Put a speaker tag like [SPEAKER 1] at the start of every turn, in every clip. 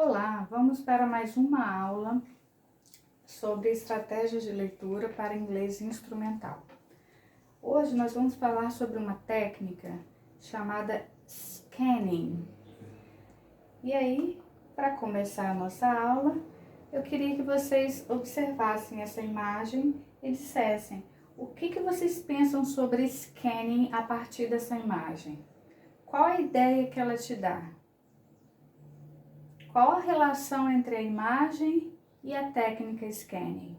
[SPEAKER 1] Olá, vamos para mais uma aula sobre estratégias de leitura para inglês instrumental. Hoje nós vamos falar sobre uma técnica chamada scanning. E aí, para começar a nossa aula, eu queria que vocês observassem essa imagem e dissessem o que vocês pensam sobre scanning a partir dessa imagem. Qual a ideia que ela te dá? Qual a relação entre a imagem e a técnica scanning?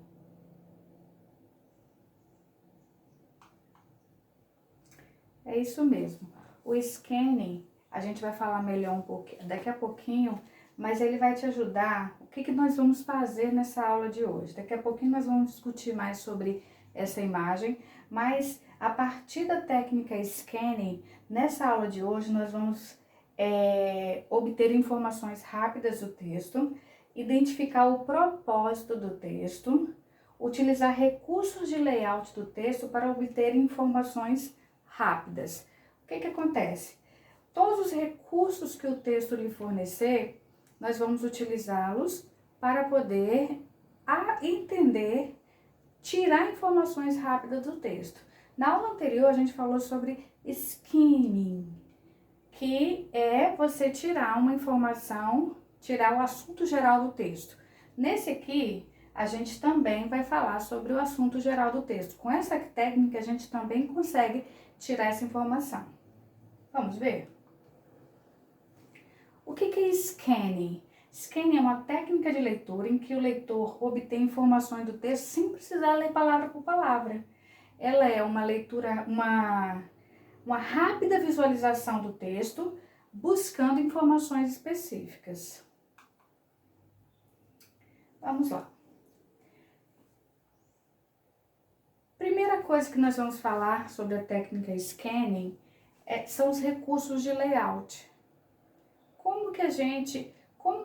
[SPEAKER 1] É isso mesmo. O scanning, a gente vai falar melhor um pouquinho, daqui a pouquinho, mas ele vai te ajudar. O que nós vamos fazer nessa aula de hoje? Daqui a pouquinho nós vamos discutir mais sobre essa imagem, mas a partir da técnica scanning, nessa aula de hoje nós vamos obter informações rápidas do texto, identificar o propósito do texto, utilizar recursos de layout do texto para obter informações rápidas. O que acontece? Todos os recursos que o texto lhe fornecer, nós vamos utilizá-los para poder entender, tirar informações rápidas do texto. Na aula anterior a gente falou sobre skimming, que é você tirar uma informação, tirar o assunto geral do texto. Nesse aqui, a gente também vai falar sobre o assunto geral do texto. Com essa técnica, a gente também consegue tirar essa informação. Vamos ver? O que é scanning? Scanning é uma técnica de leitura em que o leitor obtém informações do texto sem precisar ler palavra por palavra. Ela é uma leitura, uma rápida visualização do texto, buscando informações específicas. Vamos lá. Primeira coisa que nós vamos falar sobre a técnica scanning são os recursos de layout. Como que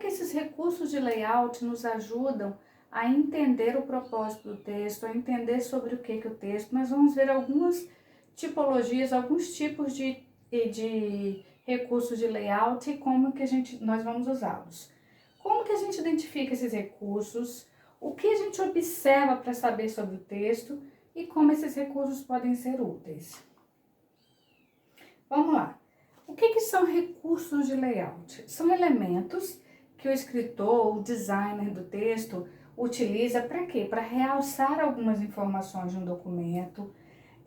[SPEAKER 1] esses recursos de layout nos ajudam a entender o propósito do texto, a entender sobre o que o texto. Nós vamos ver algumas tipologias, alguns tipos de recursos de layout e como que nós vamos usá-los. Como que a gente identifica esses recursos, o que a gente observa para saber sobre o texto e como esses recursos podem ser úteis. Vamos lá. O que são recursos de layout? São elementos que o escritor, o designer do texto utiliza para quê? Para realçar algumas informações de um documento.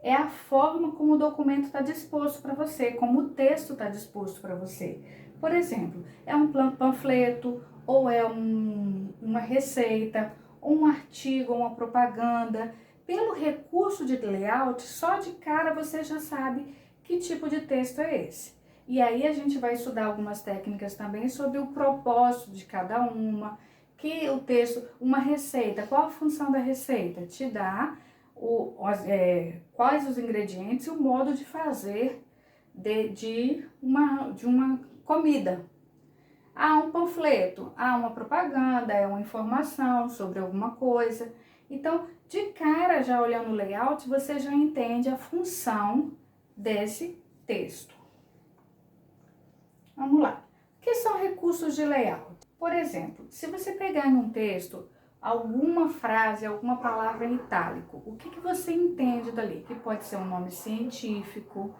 [SPEAKER 1] É a forma como o documento está disposto para você, como o texto está disposto para você. Por exemplo, é um panfleto, ou é uma receita, ou um artigo, ou uma propaganda. Pelo recurso de layout, só de cara você já sabe que tipo de texto é esse. E aí a gente vai estudar algumas técnicas também sobre o propósito de cada uma, que o texto, uma receita, qual a função da receita? Te dá quais os ingredientes e o modo de fazer de uma comida. Um panfleto, uma propaganda, é uma informação sobre alguma coisa. Então, de cara, já olhando o layout, você já entende a função desse texto. Vamos lá. O que são recursos de layout? Por exemplo, se você pegar em um texto alguma frase, alguma palavra em itálico, o que você entende dali? Que pode ser um nome científico.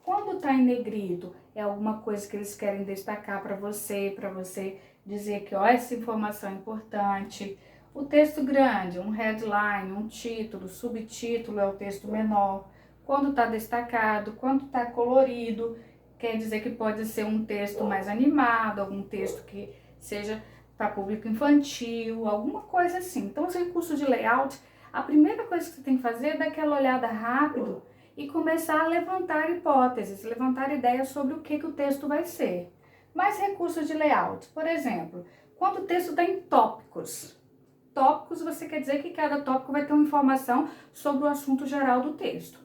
[SPEAKER 1] Quando está em negrito, é alguma coisa que eles querem destacar para você dizer que essa informação é importante. O texto grande, um headline, um título, subtítulo é o texto menor. Quando está destacado, quando está colorido, quer dizer que pode ser um texto mais animado, algum texto que seja para público infantil, alguma coisa assim. Então, os recursos de layout, a primeira coisa que você tem que fazer é dar aquela olhada rápido e começar a levantar hipóteses, levantar ideias sobre o que o texto vai ser. Mais recursos de layout, por exemplo, quando o texto está em tópicos. Tópicos, você quer dizer que cada tópico vai ter uma informação sobre o assunto geral do texto.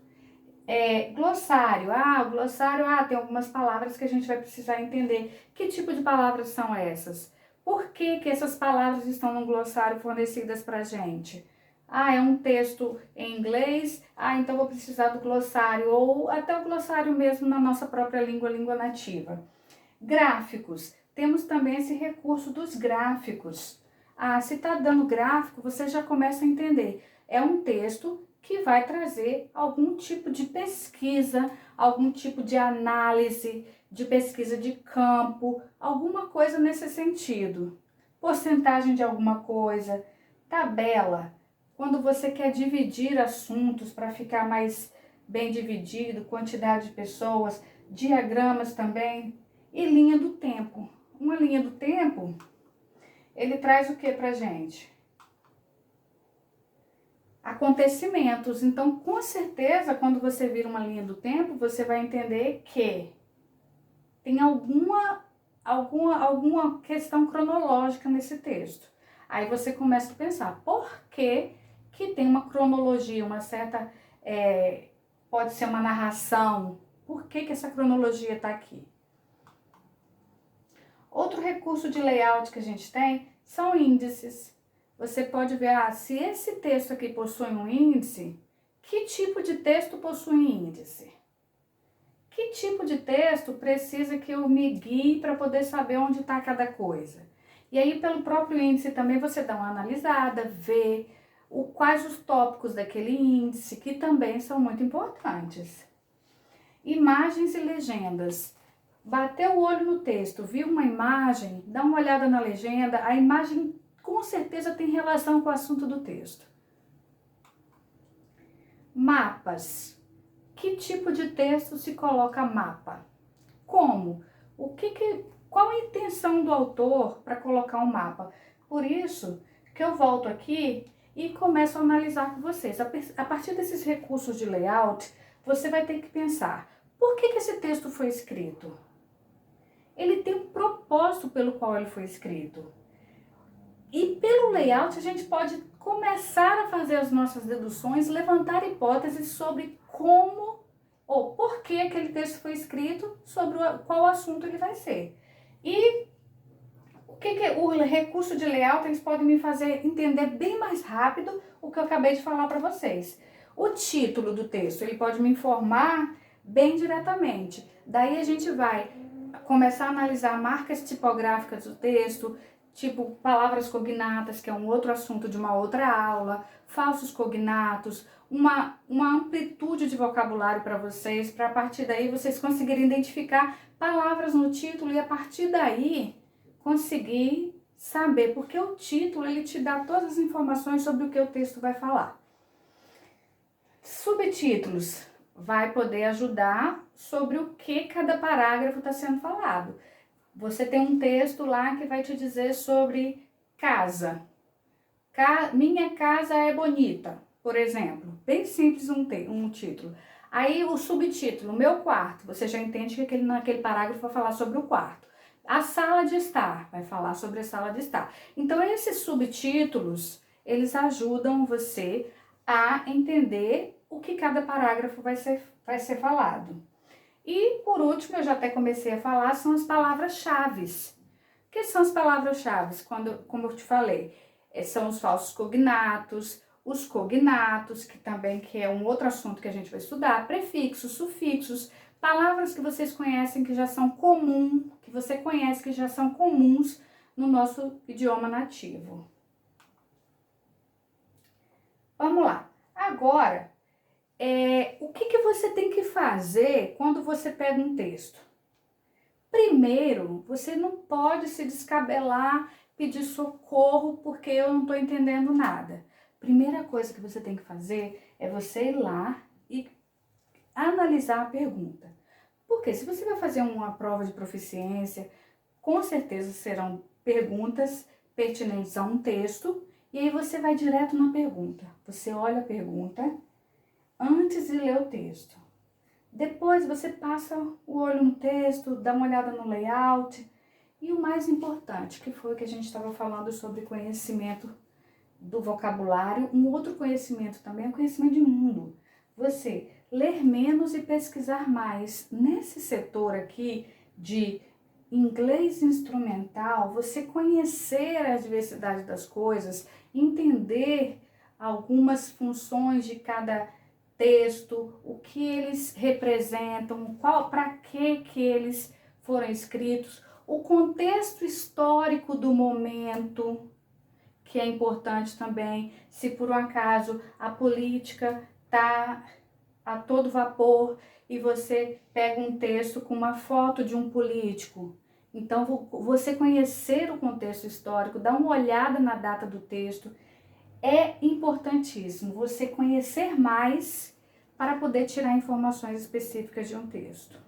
[SPEAKER 1] Glossário, o glossário, tem algumas palavras que a gente vai precisar entender. Que tipo de palavras são essas? Por que essas palavras estão no glossário fornecidas para a gente? É um texto em inglês, então vou precisar do glossário, ou até o glossário mesmo na nossa própria língua nativa. Gráficos, temos também esse recurso dos gráficos. Se está dando gráfico, você já começa a entender. É um texto que vai trazer algum tipo de pesquisa, algum tipo de análise, de pesquisa de campo, alguma coisa nesse sentido. Porcentagem de alguma coisa, tabela, quando você quer dividir assuntos para ficar mais bem dividido, quantidade de pessoas, diagramas também, e linha do tempo. Uma linha do tempo, ele traz o que pra gente? Acontecimentos. Então, com certeza, quando você vira uma linha do tempo, você vai entender que tem alguma questão cronológica nesse texto. Aí você começa a pensar, por que que tem uma cronologia, uma certa, pode ser uma narração, por que que essa cronologia está aqui? Outro recurso de layout que a gente tem são índices. Você pode ver, se esse texto aqui possui um índice, que tipo de texto possui índice? Que tipo de texto precisa que eu me guie para poder saber onde está cada coisa? E aí, pelo próprio índice também, você dá uma analisada, vê quais os tópicos daquele índice, que também são muito importantes. Imagens e legendas. Bateu o olho no texto, viu uma imagem, dá uma olhada na legenda, a imagem com certeza tem relação com o assunto do texto. Mapas. Que tipo de texto se coloca mapa? Como? Qual a intenção do autor para colocar um mapa? Por isso que eu volto aqui e começo a analisar com vocês. A partir desses recursos de layout, você vai ter que pensar, por que esse texto foi escrito? Ele tem um propósito pelo qual ele foi escrito. E pelo layout a gente pode começar a fazer as nossas deduções, levantar hipóteses sobre como ou por que aquele texto foi escrito, sobre qual assunto ele vai ser. E o recurso de layout eles podem me fazer entender bem mais rápido o que eu acabei de falar para vocês. O título do texto, ele pode me informar bem diretamente. Daí a gente vai começar a analisar marcas tipográficas do texto, tipo palavras cognatas, que é um outro assunto de uma outra aula, falsos cognatos, uma amplitude de vocabulário para vocês, para a partir daí vocês conseguirem identificar palavras no título e a partir daí conseguir saber, porque o título ele te dá todas as informações sobre o que o texto vai falar. Subtítulos vai poder ajudar sobre o que cada parágrafo está sendo falado. Você tem um texto lá que vai te dizer sobre casa. Minha casa é bonita, por exemplo. Bem simples um título. Aí o subtítulo, meu quarto. Você já entende que naquele parágrafo vai falar sobre o quarto. A sala de estar, vai falar sobre a sala de estar. Então esses subtítulos, eles ajudam você a entender o que cada parágrafo vai ser falado. E, por último, eu já até comecei a falar, são as palavras-chave. O que são as palavras-chave? Como eu te falei, são os falsos cognatos, os cognatos, que é um outro assunto que a gente vai estudar, prefixos, sufixos, palavras que vocês conhecem que já são comuns, que você conhece que já são comuns no nosso idioma nativo. Vamos lá. Agora, o que você tem que fazer quando você pega um texto? Primeiro, você não pode se descabelar, pedir socorro porque eu não estou entendendo nada. Primeira coisa que você tem que fazer é você ir lá e analisar a pergunta. Porque se você vai fazer uma prova de proficiência, com certeza serão perguntas pertinentes a um texto e aí você vai direto na pergunta. Você olha a pergunta antes de ler o texto. Depois você passa o olho no texto, dá uma olhada no layout. E o mais importante, que foi o que a gente estava falando sobre conhecimento do vocabulário, um outro conhecimento também é o conhecimento de mundo. Você ler menos e pesquisar mais. Nesse setor aqui de inglês instrumental, você conhecer a diversidade das coisas, entender algumas funções de cada texto, o que eles representam, para que eles foram escritos, o contexto histórico do momento, que é importante também. Se por um acaso a política está a todo vapor e você pega um texto com uma foto de um político, então você conhecer o contexto histórico, dar uma olhada na data do texto, é importantíssimo. Você conhecer mais para poder tirar informações específicas de um texto.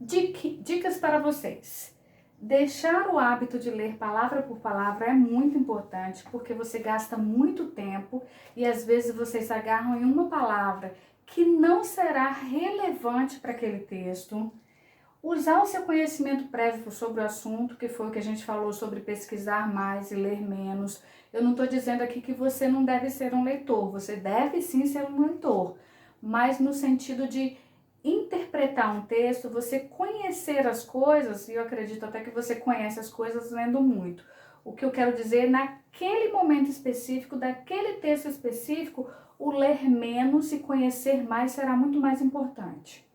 [SPEAKER 1] Dicas para vocês. Deixar o hábito de ler palavra por palavra é muito importante, porque você gasta muito tempo e às vezes vocês agarram em uma palavra que não será relevante para aquele texto. Usar o seu conhecimento prévio sobre o assunto, que foi o que a gente falou sobre pesquisar mais e ler menos. Eu não estou dizendo aqui que você não deve ser um leitor, você deve sim ser um leitor, mas no sentido de interpretar um texto, você conhecer as coisas, e eu acredito até que você conhece as coisas lendo muito. O que eu quero dizer, naquele momento específico, daquele texto específico, o ler menos e conhecer mais será muito mais importante.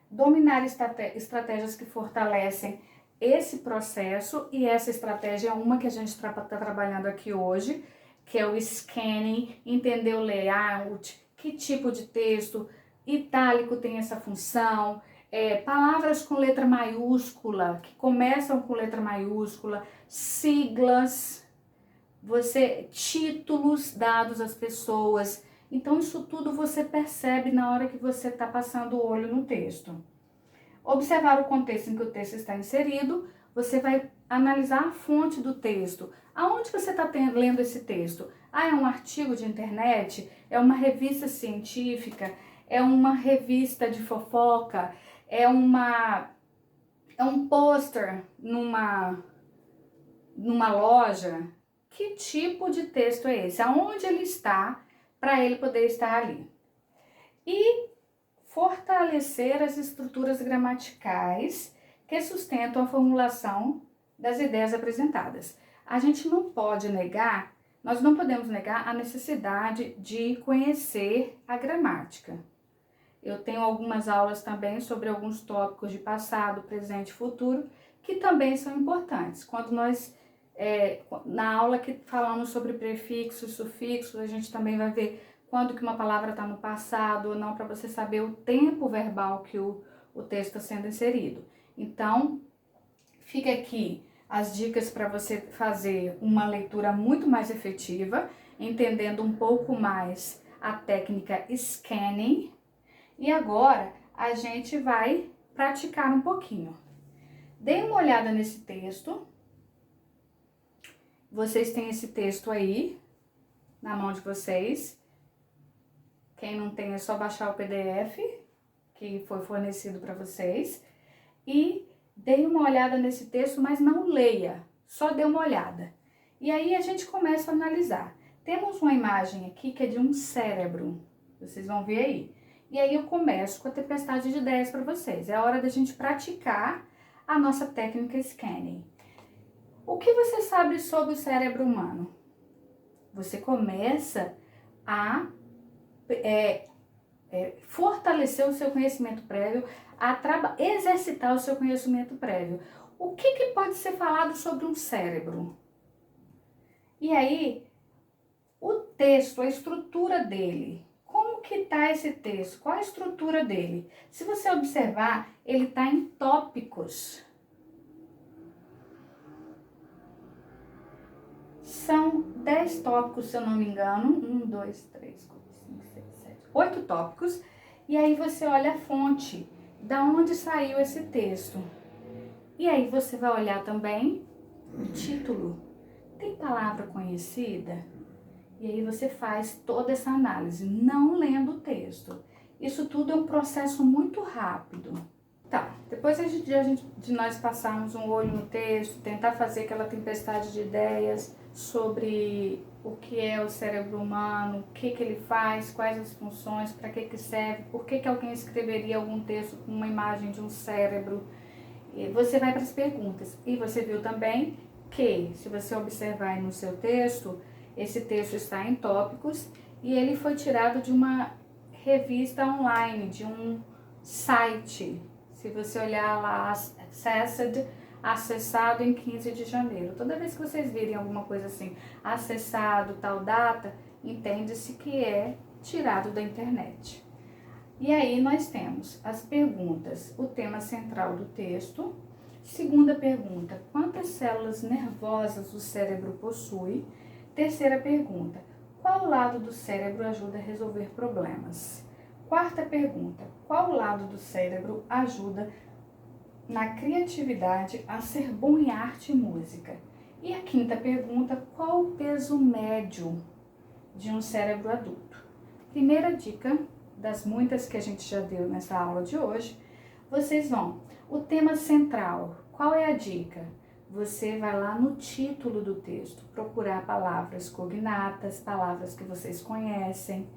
[SPEAKER 1] Dominar estratégias que fortalecem esse processo, e essa estratégia é uma que a gente está trabalhando aqui hoje, que é o scanning, entender o layout, que tipo de texto. Itálico tem essa função, palavras com letra maiúscula, que começam com letra maiúscula, siglas, títulos dados às pessoas. Então isso tudo você percebe na hora que você está passando o olho no texto. Observar o contexto em que o texto está inserido, você vai analisar a fonte do texto. Aonde você está lendo esse texto? É um artigo de internet? É uma revista científica? É uma revista de fofoca? É um pôster numa loja? Que tipo de texto é esse? Aonde ele está para ele poder estar ali? E fortalecer as estruturas gramaticais que sustentam a formulação das ideias apresentadas. A gente não pode negar, nós não podemos negar a necessidade de conhecer a gramática. Eu tenho algumas aulas também sobre alguns tópicos de passado, presente e futuro, que também são importantes. Quando nós, na aula que falamos sobre prefixos, sufixos, a gente também vai ver quando que uma palavra está no passado ou não, para você saber o tempo verbal que o texto está sendo inserido. Então, fica aqui as dicas para você fazer uma leitura muito mais efetiva, entendendo um pouco mais a técnica scanning. E agora a gente vai praticar um pouquinho. Dê uma olhada nesse texto. Vocês têm esse texto aí na mão de vocês. Quem não tem é só baixar o PDF que foi fornecido para vocês. E dê uma olhada nesse texto, mas não leia, só dê uma olhada. E aí a gente começa a analisar. Temos uma imagem aqui que é de um cérebro, vocês vão ver aí. E aí eu começo com a tempestade de ideias para vocês. É hora da gente praticar a nossa técnica scanning. O que você sabe sobre o cérebro humano? Você começa a fortalecer o seu conhecimento prévio, a exercitar o seu conhecimento prévio. O que pode ser falado sobre um cérebro? E aí, o texto, a estrutura dele. Como que tá esse texto? Qual a estrutura dele? Se você observar, ele está em tópicos. São 10 tópicos, se eu não me engano. 1, 2, 3, 4, 5, 6, 7, 8 tópicos. E aí você olha a fonte, da onde saiu esse texto. E aí você vai olhar também o título. Tem palavra conhecida? E aí você faz toda essa análise, não lendo o texto. Isso tudo é um processo muito rápido. Tá, depois de nós passarmos um olho no texto, tentar fazer aquela tempestade de ideias sobre o que é o cérebro humano, o que ele faz, quais as funções, para que serve, por que alguém escreveria algum texto com uma imagem de um cérebro. E você vai para as perguntas. E você viu também que, se você observar aí no seu texto, esse texto está em tópicos e ele foi tirado de uma revista online, de um site. Se você olhar lá, acessado em 15 de janeiro. Toda vez que vocês virem alguma coisa assim, acessado tal data, entende-se que é tirado da internet. E aí nós temos as perguntas, o tema central do texto. Segunda pergunta, quantas células nervosas o cérebro possui? Terceira pergunta, qual lado do cérebro ajuda a resolver problemas? Quarta pergunta, qual lado do cérebro ajuda na criatividade a ser bom em arte e música? E a quinta pergunta, qual o peso médio de um cérebro adulto? Primeira dica, das muitas que a gente já deu nessa aula de hoje, vocês vão, o tema central, qual é a dica? Você vai lá no título do texto, procurar palavras cognatas, palavras que vocês conhecem.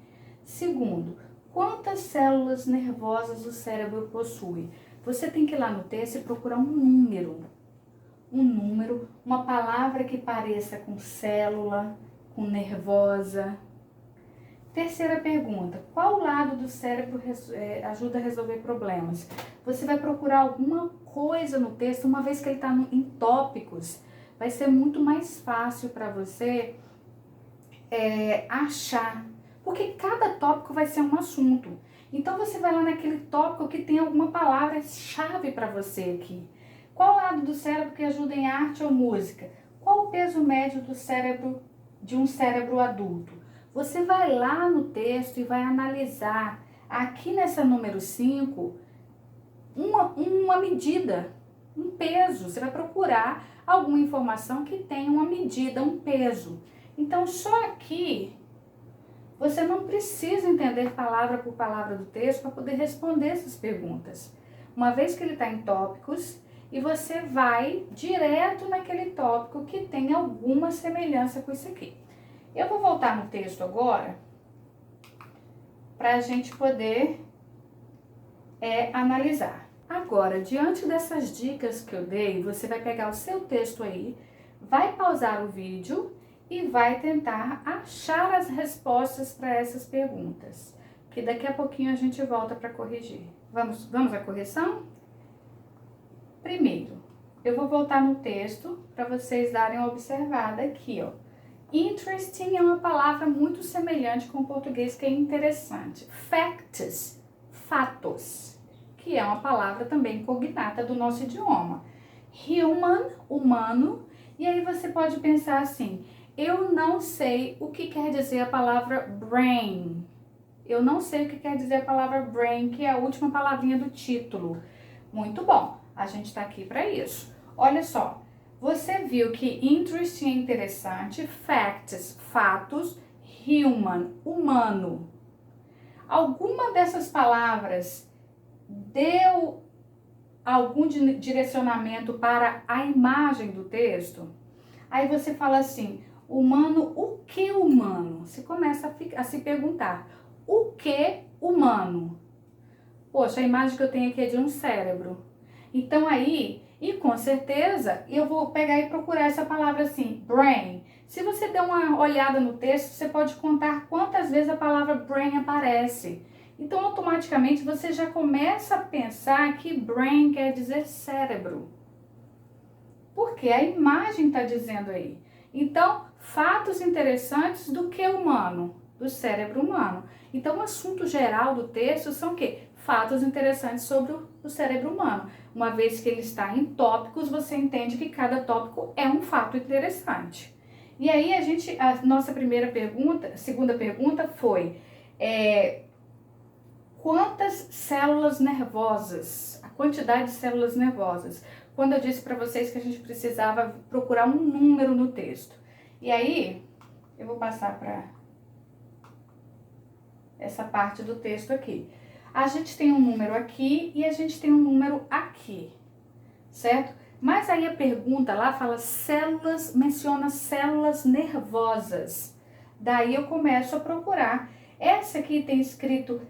[SPEAKER 1] Segundo, quantas células nervosas o cérebro possui? Você tem que ir lá no texto e procurar um número, uma palavra que pareça com célula, com nervosa. Terceira pergunta, qual lado do cérebro ajuda a resolver problemas? Você vai procurar alguma coisa no texto, uma vez que ele está em tópicos, vai ser muito mais fácil para você achar, porque cada tópico vai ser um assunto. Então você vai lá naquele tópico que tem alguma palavra-chave para você aqui. Qual lado do cérebro que ajuda em arte ou música? Qual o peso médio do cérebro de um cérebro adulto? Você vai lá no texto e vai analisar, aqui nessa número 5, uma medida, um peso. Você vai procurar alguma informação que tenha uma medida, um peso. Então, só aqui, você não precisa entender palavra por palavra do texto para poder responder essas perguntas. Uma vez que ele está em tópicos, e você vai direto naquele tópico que tem alguma semelhança com isso aqui. Eu vou voltar no texto agora para a gente poder analisar. Agora, diante dessas dicas que eu dei, você vai pegar o seu texto aí, vai pausar o vídeo e vai tentar achar as respostas para essas perguntas, que daqui a pouquinho a gente volta para corrigir. Vamos à correção? Primeiro, eu vou voltar no texto para vocês darem uma observada aqui, ó. Interesting é uma palavra muito semelhante com o português, que é interessante. Facts, fatos, que é uma palavra também cognata do nosso idioma. Human, humano, e aí você pode pensar assim, eu não sei o que quer dizer a palavra brain. Eu não sei o que quer dizer a palavra brain, que é a última palavrinha do título. Muito bom, a gente está aqui para isso. Olha só. Você viu que interesting é interessante, facts, fatos, human, humano. Alguma dessas palavras deu algum direcionamento para a imagem do texto? Aí você fala assim, humano, o que humano? Você começa a se perguntar, o que humano? Poxa, a imagem que eu tenho aqui é de um cérebro. Então aí... E com certeza eu vou pegar e procurar essa palavra assim, brain. Se você der uma olhada no texto, você pode contar quantas vezes a palavra brain aparece. Então automaticamente você já começa a pensar que brain quer dizer cérebro. Porque a imagem está dizendo aí. Então, fatos interessantes do que humano? Do cérebro humano. Então o assunto geral do texto são o quê? Fatos interessantes sobre o cérebro humano. Uma vez que ele está em tópicos, você entende que cada tópico é um fato interessante. E aí a nossa segunda pergunta foi, quantas células nervosas, a quantidade de células nervosas, quando eu disse para vocês que a gente precisava procurar um número no texto. E aí, eu vou passar para essa parte do texto aqui. A gente tem um número aqui e a gente tem um número aqui, certo? Mas aí a pergunta lá fala células, menciona células nervosas. Daí eu começo a procurar. Essa aqui tem escrito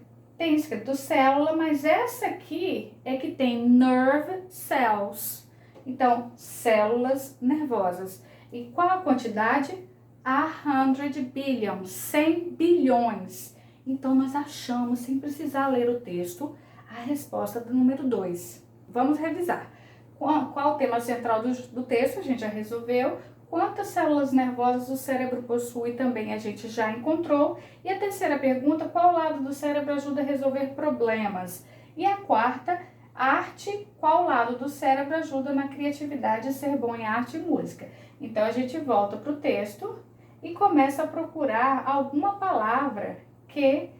[SPEAKER 1] célula, mas essa aqui é que tem nerve cells. Então, células nervosas. E qual a quantidade? 100 billion, 100 bilhões. Então, nós achamos, sem precisar ler o texto, a resposta do número 2. vamos revisar. Qual o tema central do texto? A gente já resolveu. Quantas células nervosas o cérebro possui também a gente já encontrou. E a terceira pergunta, qual lado do cérebro ajuda a resolver problemas? E a quarta, arte, qual lado do cérebro ajuda na criatividade e ser bom em arte e música? Então a gente volta para o texto e começa a procurar alguma palavra que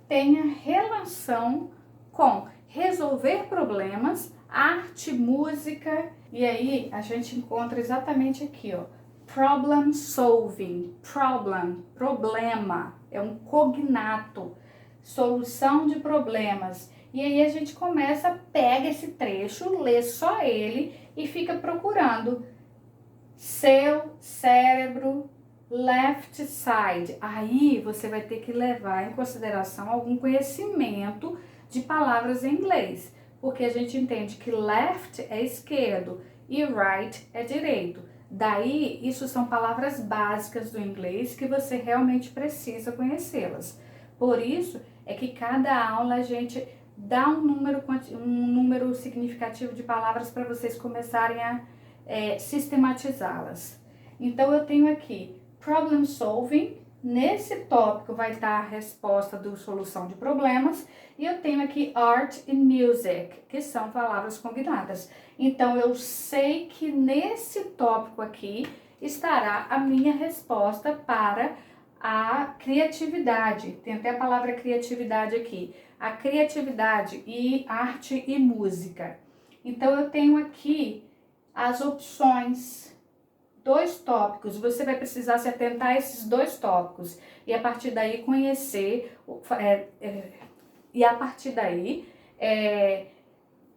[SPEAKER 1] tenha relação com resolver problemas, arte, música. E aí a gente encontra exatamente aqui, ó. Problem solving, problema, é um cognato, solução de problemas. E aí a gente pega esse trecho, lê só ele e fica procurando seu cérebro, left side. Aí você vai ter que levar em consideração algum conhecimento de palavras em inglês, porque a gente entende que left é esquerdo e right é direito. Daí, isso são palavras básicas do inglês que você realmente precisa conhecê-las. Por isso, é que cada aula a gente dá um número significativo de palavras para vocês começarem a sistematizá-las. Então, eu tenho aqui problem solving. Nesse tópico vai estar a resposta do solução de problemas. E eu tenho aqui art e music, que são palavras combinadas. Então, eu sei que nesse tópico aqui estará a minha resposta para a criatividade. Tem até a palavra criatividade aqui. A criatividade e arte e música. Então, eu tenho aqui as opções. 2 tópicos, você vai precisar se atentar a esses 2 tópicos e a partir daí conhecer,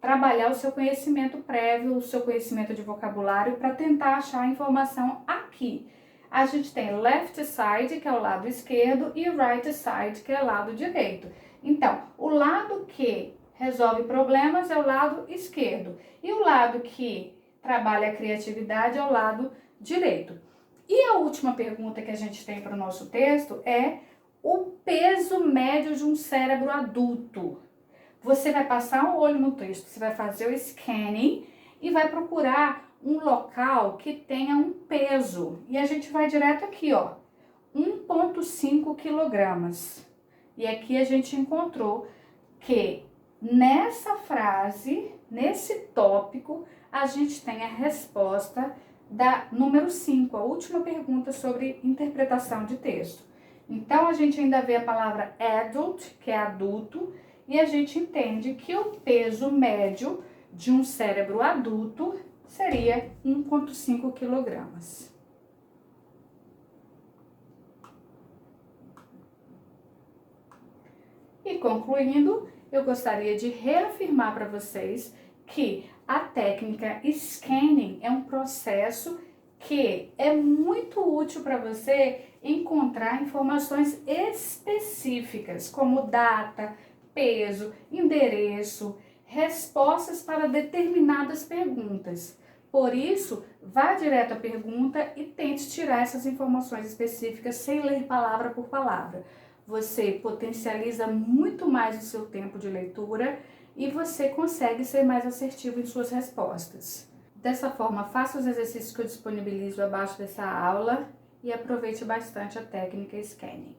[SPEAKER 1] trabalhar o seu conhecimento prévio, o seu conhecimento de vocabulário para tentar achar a informação aqui. A gente tem left side, que é o lado esquerdo, e right side, que é o lado direito. Então, o lado que resolve problemas é o lado esquerdo e o lado que trabalha a criatividade é o lado direito. E a última pergunta que a gente tem para o nosso texto é o peso médio de um cérebro adulto. Você vai passar um olho no texto, você vai fazer o scanning e vai procurar um local que tenha um peso. E a gente vai direto aqui, ó, 1,5 quilogramas. E aqui a gente encontrou que nessa frase, nesse tópico, a gente tem a resposta da número 5, a última pergunta sobre interpretação de texto. Então, a gente ainda vê a palavra adult, que é adulto, e a gente entende que o peso médio de um cérebro adulto seria 1,5 quilogramas. E concluindo, eu gostaria de reafirmar para vocês que a técnica scanning é um processo que é muito útil para você encontrar informações específicas, como data, peso, endereço, respostas para determinadas perguntas. Por isso, vá direto à pergunta e tente tirar essas informações específicas sem ler palavra por palavra. Você potencializa muito mais o seu tempo de leitura e você consegue ser mais assertivo em suas respostas. Dessa forma, faça os exercícios que eu disponibilizo abaixo dessa aula e aproveite bastante a técnica scanning.